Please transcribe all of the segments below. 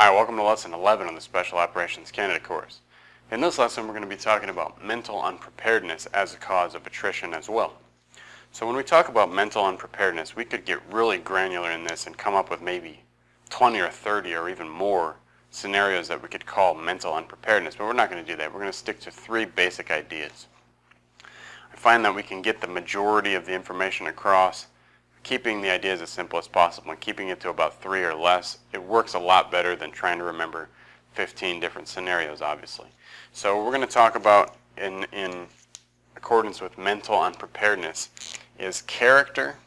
Hi, welcome to lesson 11 on the Special Operations Candidate course. In this lesson we're going to be talking about mental unpreparedness as a cause of attrition as well. So when we talk about mental unpreparedness, we could get really granular in this and come up with maybe 20 or 30 or even more scenarios that we could call mental unpreparedness, but we're not going to do that. We're going to stick to three basic ideas. I find that we can get the majority of the information across keeping the ideas as simple as possible and keeping it to about 3 or less. It works a lot better than trying to remember 15 different scenarios, obviously. So what we're going to talk about in accordance with mental unpreparedness is character,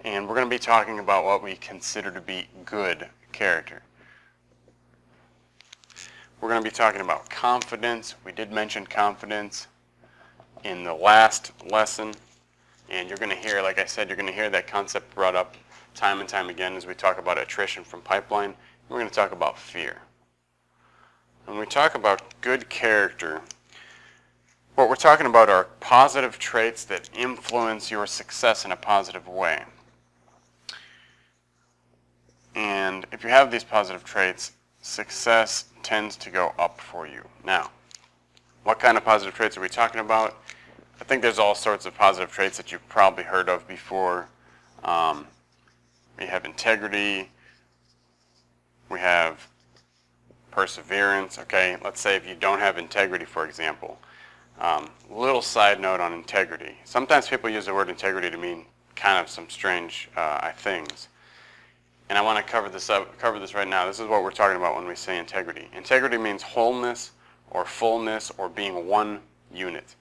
and we're going to be talking about what we consider to be good character. We're going to be talking about confidence. We did mention confidence in the last lesson. And you're going to hear, like I said, you're going to hear that concept brought up time and time again as we talk about attrition from pipeline. We're going to talk about fear. When we talk about good character, what we're talking about are positive traits that influence your success in a positive way. And if you have these positive traits, success tends to go up for you. Now, what kind of positive traits are we talking about? I think there's all sorts of positive traits that you've probably heard of before. We have integrity. We have perseverance. Okay, let's say if you don't have integrity, for example. Little side note on integrity. Sometimes people use the word integrity to mean kind of some strange things. And I want to cover this right now. This is what we're talking about when we say integrity. Integrity means wholeness or fullness or being one unit.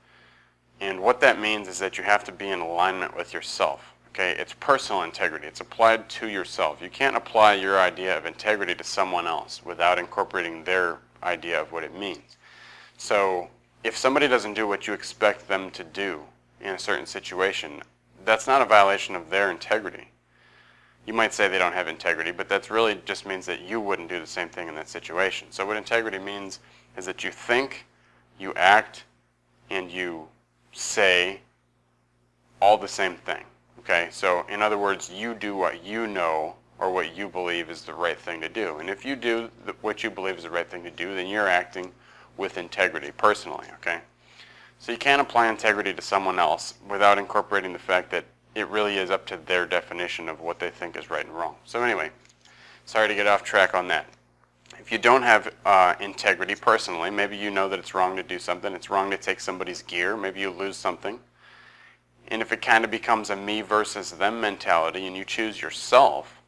And what that means is that you have to be in alignment with yourself. Okay? It's personal integrity. It's applied to yourself. You can't apply your idea of integrity to someone else without incorporating their idea of what it means. So if somebody doesn't do what you expect them to do in a certain situation, that's not a violation of their integrity. You might say they don't have integrity, but that really just means that you wouldn't do the same thing in that situation. So what integrity means is that you think, you act, and you say all the same thing. Okay, so in other words, you do what you know or what you believe is the right thing to do. And if you do what you believe is the right thing to do, then you're acting with integrity personally. Okay, so you can't apply integrity to someone else without incorporating the fact that it really is up to their definition of what they think is right and wrong. So anyway, sorry to get off track on that. If you don't have integrity personally, maybe you know that it's wrong to do something, it's wrong to take somebody's gear, maybe you lose something. And if it kind of becomes a me versus them mentality and you choose yourself,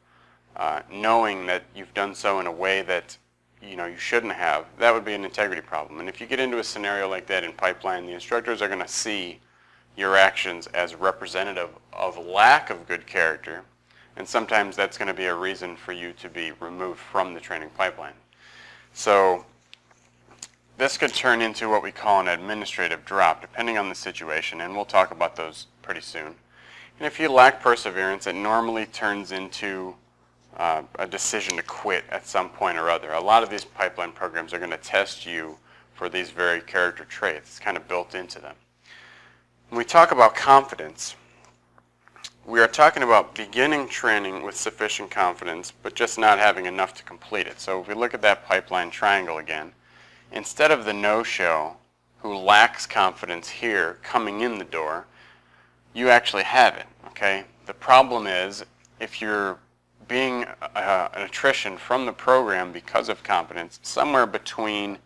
knowing that you've done so in a way that you shouldn't have, that would be an integrity problem. And if you get into a scenario like that in pipeline, the instructors are going to see your actions as representative of lack of good character, and sometimes that's going to be a reason for you to be removed from the training pipeline. So this could turn into what we call an administrative drop, depending on the situation, and we'll talk about those pretty soon. And if you lack perseverance, it normally turns into a decision to quit at some point or other. A lot of these pipeline programs are going to test you for these very character traits. It's kind of built into them. When we talk about confidence, we are talking about beginning training with sufficient confidence, but just not having enough to complete it. So if we look at that pipeline triangle again, instead of the no-show who lacks confidence here coming in the door, you actually have it. Okay? The problem is if you're being an attrition from the program because of confidence, somewhere between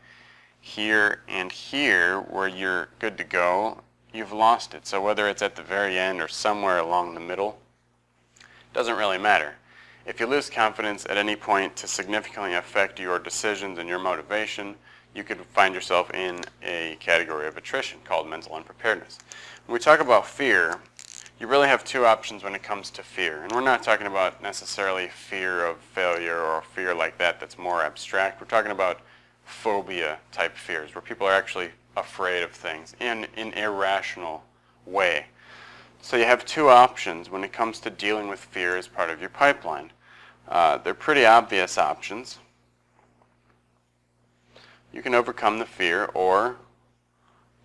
here and here where you're good to go, you've lost it. So whether it's at the very end or somewhere along the middle, doesn't really matter. If you lose confidence at any point to significantly affect your decisions and your motivation, you could find yourself in a category of attrition called mental unpreparedness. When we talk about fear, you really have two options when it comes to fear. And we're not talking about necessarily fear of failure or fear like that that's more abstract. We're talking about phobia type fears where people are actually afraid of things in an irrational way. So you have two options when it comes to dealing with fear as part of your pipeline. They're pretty obvious options. You can overcome the fear or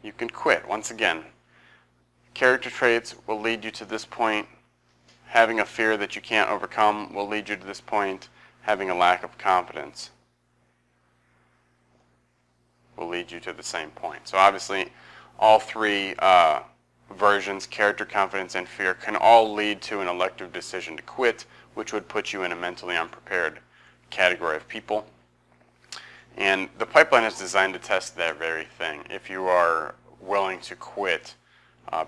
you can quit. Once again, character traits will lead you to this point. Having a fear that you can't overcome will lead you to this point. having a lack of confidence will lead you to the same point. So obviously, all three versions, character, confidence, and fear, can all lead to an elective decision to quit, which would put you in a mentally unprepared category of people. And the pipeline is designed to test that very thing, if you are willing to quit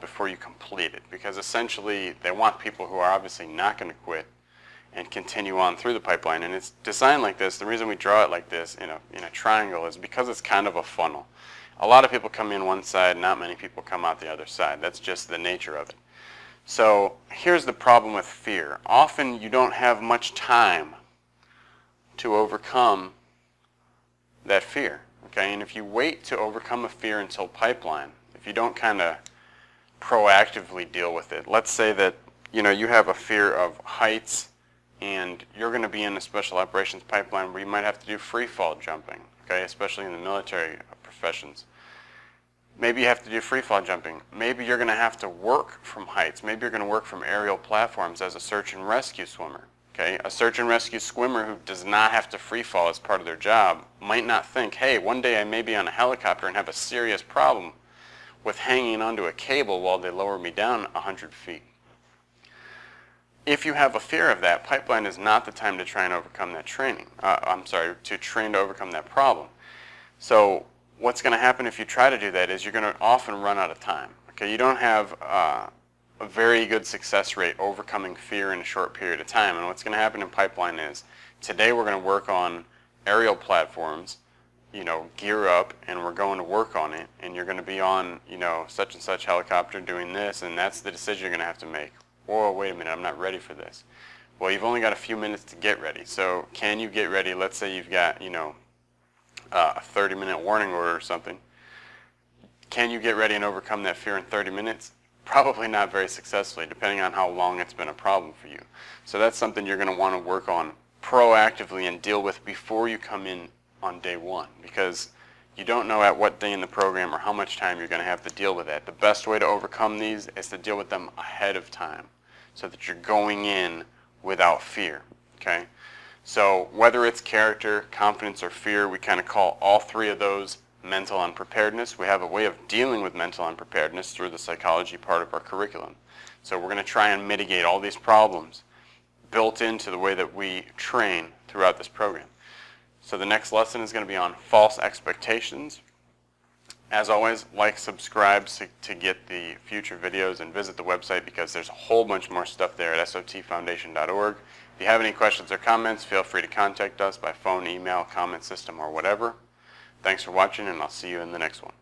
before you complete it. Because essentially, they want people who are obviously not going to quit and continue on through the pipeline. And it's designed like this. The reason we draw it like this in a triangle is because it's kind of a funnel. A lot of people come in one side, not many people come out the other side. That's just the nature of it. So here's the problem with fear. Often you don't have much time to overcome that fear. Okay? And if you wait to overcome a fear until pipeline, if you don't kind of proactively deal with it, let's say that you have a fear of heights, and you're going to be in a special operations pipeline where you might have to do free fall jumping, okay, especially in the military professions. Maybe you have to do free fall jumping. Maybe you're going to have to work from heights. Maybe you're going to work from aerial platforms as a search and rescue swimmer. Okay? A search and rescue swimmer who does not have to free fall as part of their job might not think, hey, one day I may be on a helicopter and have a serious problem with hanging onto a cable while they lower me down 100 feet. If you have a fear of that, pipeline is not the time to try and overcome that to train to overcome that problem. So what's going to happen if you try to do that is you're going to often run out of time. Okay, you don't have a very good success rate overcoming fear in a short period of time. And what's going to happen in pipeline is today we're going to work on aerial platforms, gear up, and we're going to work on it. And you're going to be on, such and such helicopter doing this, and that's the decision you're going to have to make. Whoa, wait a minute, I'm not ready for this. Well, you've only got a few minutes to get ready. So can you get ready? Let's say you've got, a 30-minute warning order or something. Can you get ready and overcome that fear in 30 minutes? Probably not very successfully, depending on how long it's been a problem for you. So that's something you're going to want to work on proactively and deal with before you come in on day one, because you don't know at what day in the program or how much time you're going to have to deal with that. The best way to overcome these is to deal with them ahead of time so that you're going in without fear. Okay? So whether it's character, confidence, or fear, we kind of call all three of those mental unpreparedness. We have a way of dealing with mental unpreparedness through the psychology part of our curriculum. So we're going to try and mitigate all these problems built into the way that we train throughout this program. So the next lesson is going to be on false expectations. As always, like, subscribe to get the future videos, and visit the website because there's a whole bunch more stuff there at sotfoundation.org. If you have any questions or comments, feel free to contact us by phone, email, comment system, or whatever. Thanks for watching, and I'll see you in the next one.